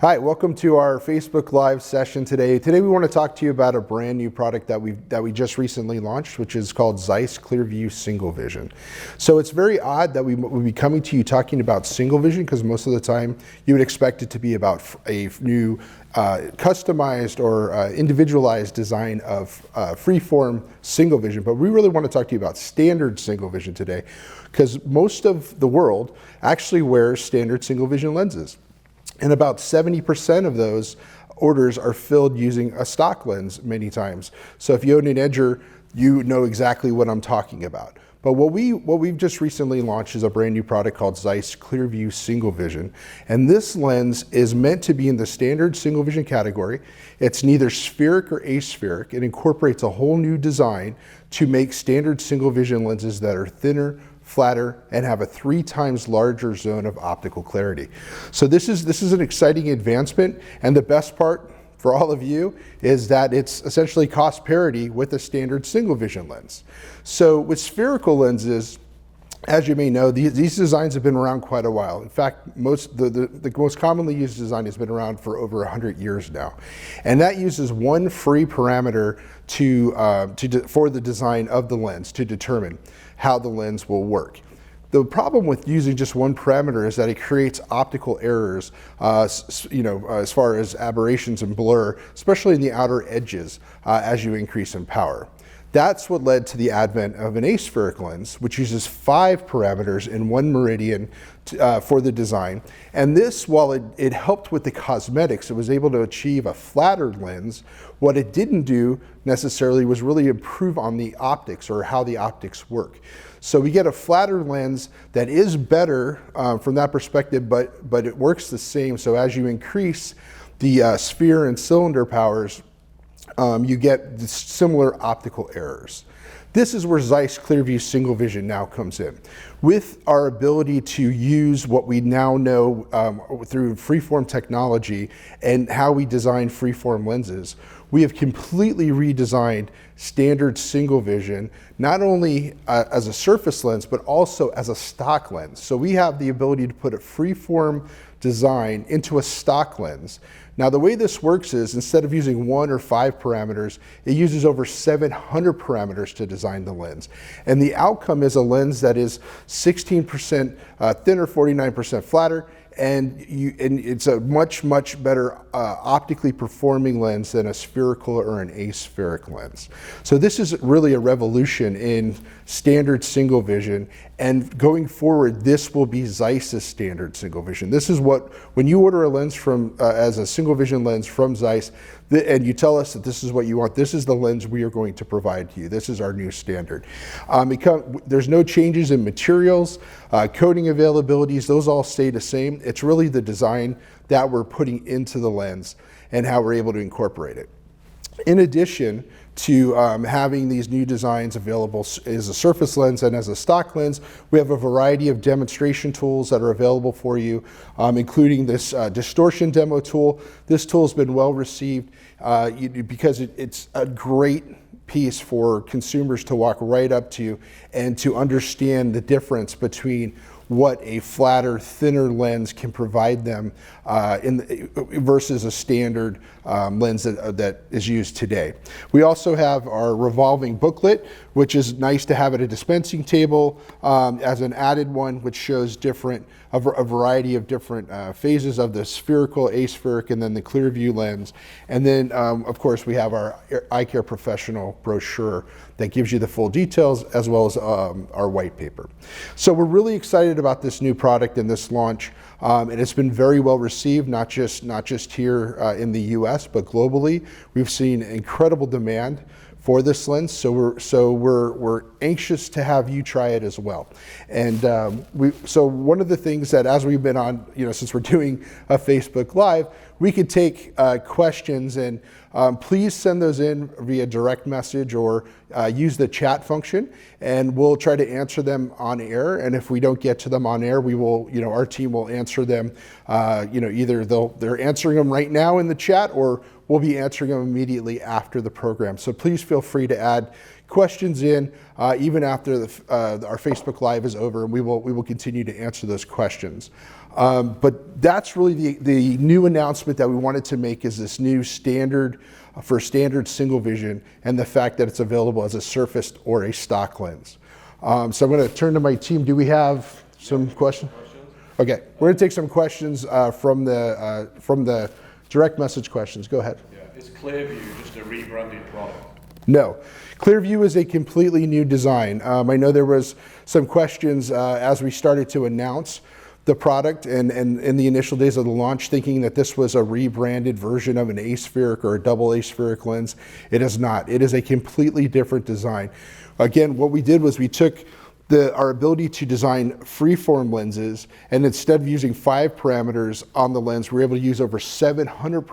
Hi, welcome to our Facebook Live session today. Today we want to talk to you about a brand new product that we just recently launched, which is called ZEISS ClearView Single Vision. So it's very odd that we would be coming to you talking about single vision, because most of the time you would expect it to be about a new customized or individualized design of freeform single vision. But we really want to talk to you about standard single vision today, because most of the world actually wears standard single vision lenses. And about 70% of those orders are filled using a stock lens many times. So if you own an edger, you know exactly what I'm talking about. But what we've just recently launched is a brand new product called ZEISS ClearView Single Vision. And this lens is meant to be in the standard single vision category. It's neither spheric or aspheric. It incorporates a whole new design to make standard single vision lenses that are thinner, flatter, and have a 3 times larger zone of optical clarity. So this is an exciting advancement, and the best part for all of you is that it's essentially cost parity with a standard single vision lens. So with spherical lenses, as you may know, these designs have been around quite a while. In fact, the most commonly used design has been around for over 100 years now. And that uses one free parameter for the design of the lens to determine how the lens will work. The problem with using just one parameter is that it creates optical errors, as far as aberrations and blur, especially in the outer edges as you increase in power. That's what led to the advent of an aspheric lens, which uses 5 parameters in one meridian for the design. And this, while it helped with the cosmetics, it was able to achieve a flatter lens. What it didn't do necessarily was really improve on the optics or how the optics work. So we get a flatter lens that is better from that perspective, but it works the same. So as you increase the sphere and cylinder powers, you get similar optical errors. This is where ZEISS ClearView Single Vision now comes in. With our ability to use what we now know through freeform technology and how we design freeform lenses, we have completely redesigned standard single vision, not only as a surface lens, but also as a stock lens. So we have the ability to put a freeform design into a stock lens. Now the way this works is, instead of using 1 or 5 parameters, it uses over 700 parameters to design the lens. And the outcome is a lens that is 16% thinner, 49% flatter, and it's a much better optically performing lens than a spherical or an aspheric lens. So this is really a revolution in standard single vision, and going forward this will be ZEISS's standard single vision. This is what, when you order a lens from as a single vision lens from ZEISS, and you tell us that this is what you want, this is the lens we are going to provide to you. This is our new standard. There's no changes in materials, coating availabilities, those all stay the same. It's really the design that we're putting into the lens and how we're able to incorporate it. In addition to having these new designs available as a surface lens and as a stock lens, we have a variety of demonstration tools that are available for you, including this distortion demo tool. This tool has been well received because it's a great piece for consumers to walk right up to and to understand the difference between what a flatter, thinner lens can provide them versus a standard lens that is used today. We also have our revolving booklet, which is nice to have at a dispensing table as an added one, which shows a variety of different phases of the spherical, aspheric, and then the ClearView lens. And then, of course, we have our Eye Care Professional brochure that gives you the full details, as well as our white paper. So we're really excited about this new product and this launch, and it's been very well received, not just here in the US, but globally. We've seen incredible demand for this lens, so we're anxious to have you try it as well. And so one of the things that, as we've been on, since we're doing a Facebook Live, we could take questions, and please send those in via direct message or use the chat function, and we'll try to answer them on air. And if we don't get to them on air, we will, our team will answer them. Either they're answering them right now in the chat, or we'll be answering them immediately after the program. So please feel free to add questions in even after our Facebook Live is over, and we will continue to answer those questions. But that's really the new announcement that we wanted to make, is this new standard for standard single vision, and the fact that it's available as a surfaced or a stock lens. So I'm going to turn to my team. Do we have some questions? Okay, we're going to take some questions from the direct message questions. Go ahead. Yeah. Is ClearView just a rebranded product? No. ClearView is a completely new design. I know there was some questions as we started to announce the product and in the initial days of the launch, thinking that this was a rebranded version of an aspheric or a double aspheric lens. It is not. It is a completely different design. Again, what we did was we took our ability to design freeform lenses, and instead of using 5 parameters on the lens, we were able to use over 700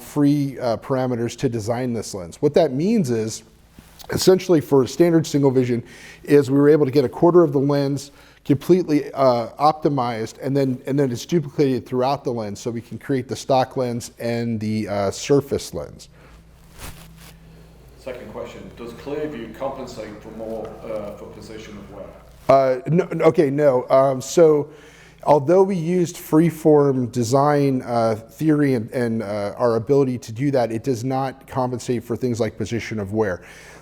free parameters to design this lens. What that means is, essentially for standard single vision, is we were able to get a quarter of the lens completely optimized, and then it's duplicated throughout the lens, so we can create the stock lens and the surface lens. Second question, does ClearView compensate for more for position of wear? No. So although we used freeform design theory and our ability to do that, it does not compensate for things like position of wear.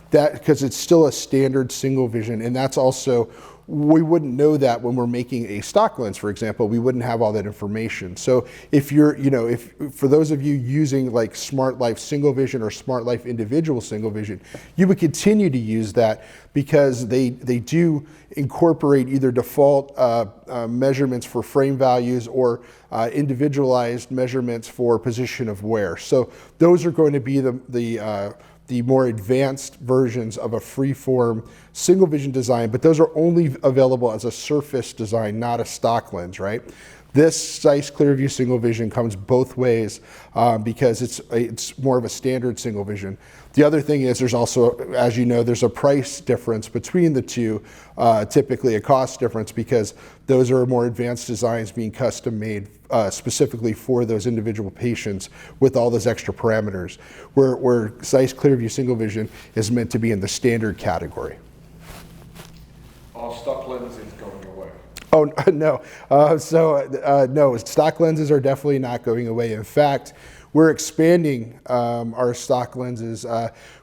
Because it's still a standard single vision, and that's also, we wouldn't know that when we're making a stock lens, for example. We wouldn't have all that information. So if you're, for those of you using like Smart Life single vision or Smart Life individual single vision, you would continue to use that, because they do incorporate either default measurements for frame values or individualized measurements for position of wear. So those are going to be the more advanced versions of a freeform single vision design, but those are only available as a surface design, not a stock lens, right? This ZEISS ClearView single vision comes both ways because it's more of a standard single vision. The other thing is, there's also, as you know, there's a price difference between the two, typically a cost difference, because those are more advanced designs being custom made specifically for those individual patients with all those extra parameters, where ZEISS ClearView single vision is meant to be in the standard category. Are stock lenses going away? Oh, no. No, stock lenses are definitely not going away. In fact, we're expanding our stock lenses.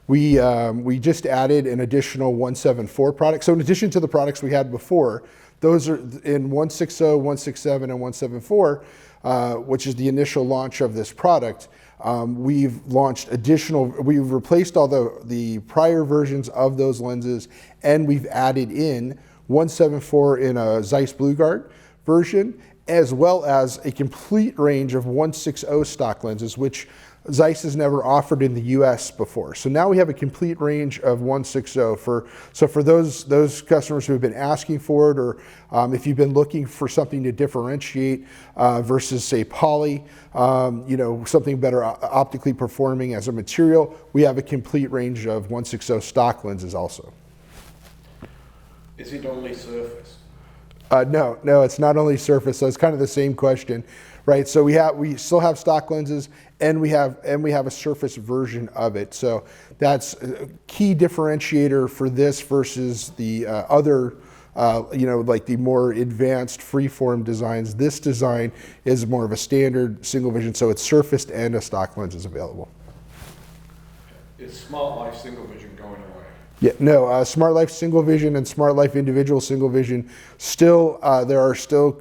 We just added an additional 174 product. So in addition to the products we had before, those are in 160, 167, and 174, which is the initial launch of this product. We've replaced all the prior versions of those lenses, and we've added in 174 in a ZEISS Blue Guard version, as well as a complete range of 160 stock lenses, which ZEISS has never offered in the US before. So now we have a complete range of 160 for those customers who have been asking for it, or if you've been looking for something to differentiate versus, say, poly, something better optically performing as a material, we have a complete range of 160 stock lenses also. Is it only surface? No, it's not only surface. So it's kind of the same question, right? So we still have stock lenses, and we have a surface version of it. So that's a key differentiator for this versus the other, like the more advanced freeform designs. This design is more of a standard single vision, so it's surfaced and a stock lens is available. Is Smart Life single vision going away? Yeah, no, Smart Life single vision and Smart Life individual single vision, still, there are still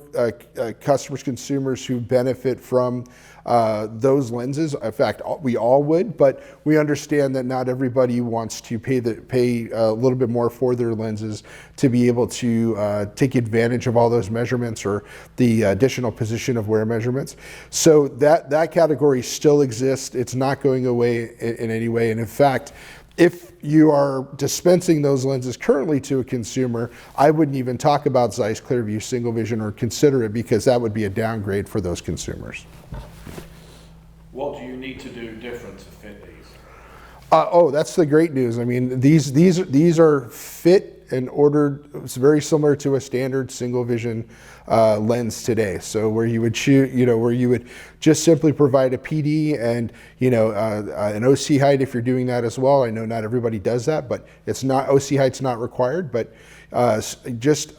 customers, consumers who benefit from those lenses. In fact, we all would, but we understand that not everybody wants to pay a little bit more for their lenses to be able to take advantage of all those measurements or the additional position of wear measurements. So that category still exists. It's not going away in any way. And in fact, if you are dispensing those lenses currently to a consumer, I wouldn't even talk about ZEISS ClearView single vision or consider it, because that would be a downgrade for those consumers. What do you need to do different to fit these? That's the great news. I mean, these are fit and ordered. It's very similar to a standard single vision lens today. So where you would where you would just simply provide a PD and an OC height if you're doing that as well. I know not everybody does that, but it's not, OC height's not required. But just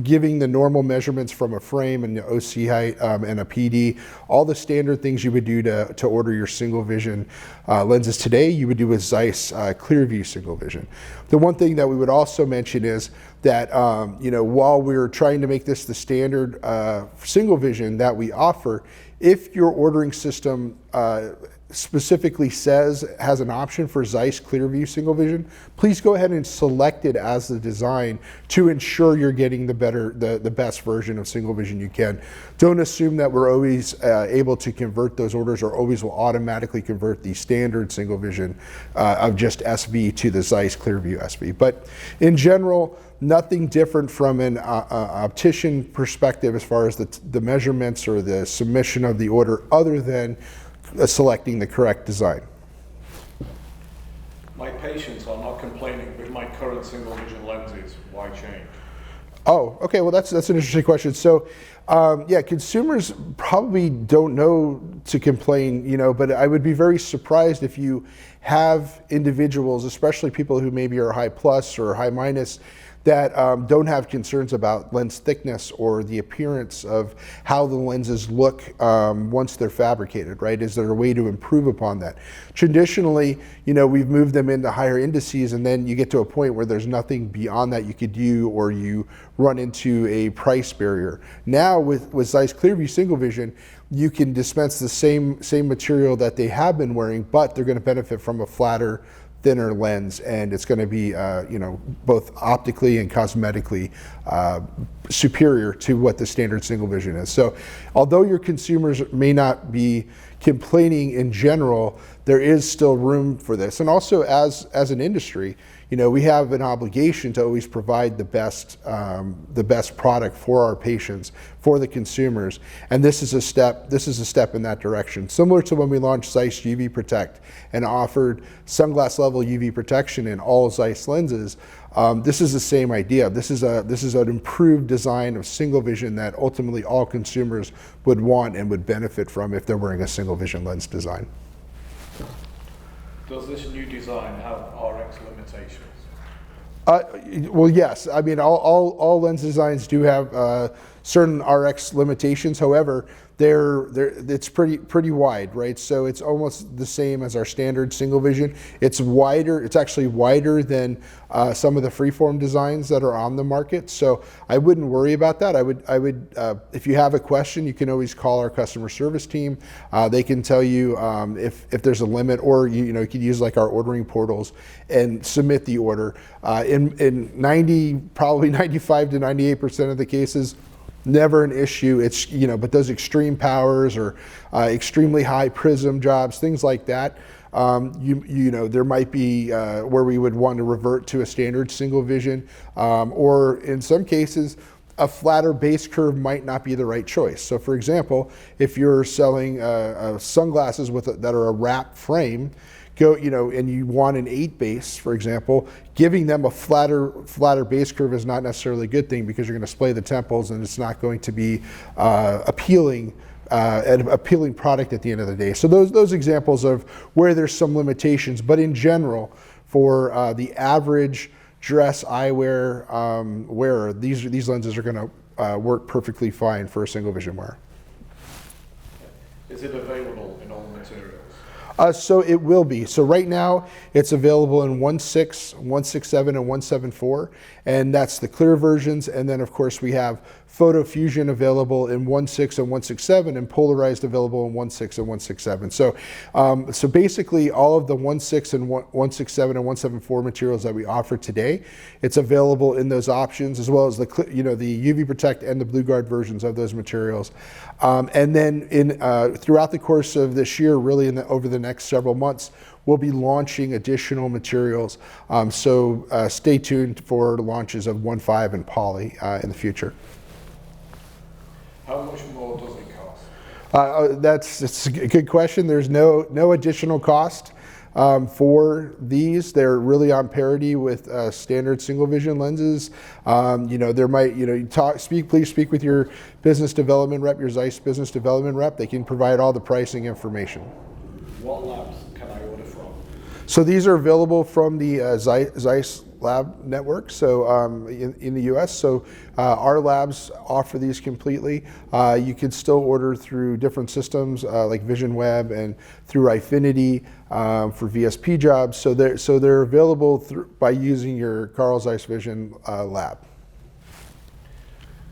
giving the normal measurements from a frame and the OC height and a PD, all the standard things you would do to order your single vision lenses today, you would do with ZEISS ClearView single vision. The one thing that we would also mention is that while we're trying to make this the standard single vision that we offer, if your ordering system specifically has an option for ZEISS ClearView single vision, please go ahead and select it as the design to ensure you're getting the best version of single vision you can. Don't assume that we're always able to convert those orders or always will automatically convert the standard single vision of just SV to the ZEISS ClearView SV. But in general, nothing different from an optician perspective as far as the measurements or the submission of the order, other than selecting the correct design. My patients are not complaining with my current single vision lenses. Why change? Oh, okay. Well, that's an interesting question. So, yeah, consumers probably don't know to complain, but I would be very surprised if you have individuals, especially people who maybe are high plus or high minus, that don't have concerns about lens thickness or the appearance of how the lenses look once they're fabricated, right? Is there a way to improve upon that? Traditionally, we've moved them into higher indices, and then you get to a point where there's nothing beyond that you could do, or you run into a price barrier. Now with ZEISS ClearView single vision, you can dispense the same material that they have been wearing, but they're going to benefit from a flatter, thinner lens, and it's going to be both optically and cosmetically superior to what the standard single vision is. So although your consumers may not be complaining in general, there is still room for this. And also as an industry, we have an obligation to always provide the best product for our patients, for the consumers, and this is a step in that direction. Similar to when we launched ZEISS UV Protect and offered sunglass level UV protection in all ZEISS lenses. This is the same idea. This is an improved design of single vision that ultimately all consumers would want and would benefit from if they're wearing a single vision lens design. Does this new design have RX limitations? Well, yes. I mean, all lens designs do have certain RX limitations. However, it's pretty wide, right? So it's almost the same as our standard single vision. It's wider. It's actually wider than some of the freeform designs that are on the market. So I wouldn't worry about that. I would if you have a question, you can always call our customer service team. They can tell you if there's a limit, or you could use like our ordering portals and submit the order. In probably 95 to 98% of the cases, never an issue. It's but those extreme powers or extremely high prism jobs, things like that, there might be where we would want to revert to a standard single vision, or in some cases a flatter base curve might not be the right choice. So for example, if you're selling sunglasses that are a wrap frame, and you want an 8 base, for example, giving them a flatter base curve is not necessarily a good thing, because you're going to splay the temples and it's not going to be an appealing product at the end of the day. So those examples of where there's some limitations, but in general, for the average dress eyewear wearer, these lenses are going to work perfectly fine for a single vision wearer. Is it available in all materials? So it will be. So right now it's available in 1.6, 1.67, and 1.74, and that's the clear versions. And then of course we have photo fusion available in 1.6 and 1.67, and polarized available in 1.6 and 1.67. So basically all of the 1.6 and 1.67 and 1.74 materials that we offer today, it's available in those options, as well as the UV Protect and the Blue Guard versions of those materials. And then throughout the course of this year, really over the next several months, we'll be launching additional materials. So stay tuned for launches of 1.5 and poly in the future. How much more does it cost? It's a good question. There's no additional cost for these. They're really on parity with standard single vision lenses. There might, please speak with your business development rep, your ZEISS business development rep. They can provide all the pricing information. What labs can I order from? So these are available from the ZEISS lab network, so in the U.S. So our labs offer these completely. You can still order through different systems like Vision Web and through Ifinity for VSP jobs. So they're available by using your Carl Zeiss Vision lab.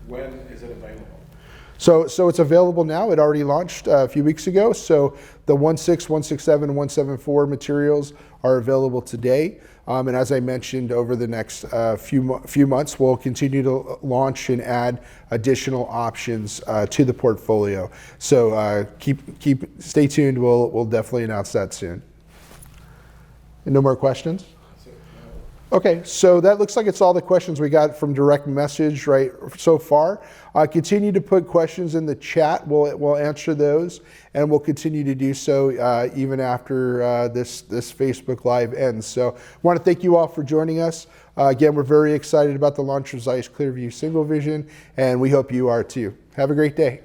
When is it available? So it's available now. It already launched a few weeks ago. So the 1.6, 1.67, and 1.74 materials are available today. And as I mentioned, over the next few months, we'll continue to launch and add additional options to the portfolio. So stay tuned. We'll definitely announce that soon. And no more questions? Okay, so that looks like it's all the questions we got from direct message right so far. Continue to put questions in the chat. We'll answer those, and we'll continue to do so even after this Facebook Live ends. So I want to thank you all for joining us. Again, we're very excited about the launch of ZEISS ClearView Single Vision, and we hope you are too. Have a great day.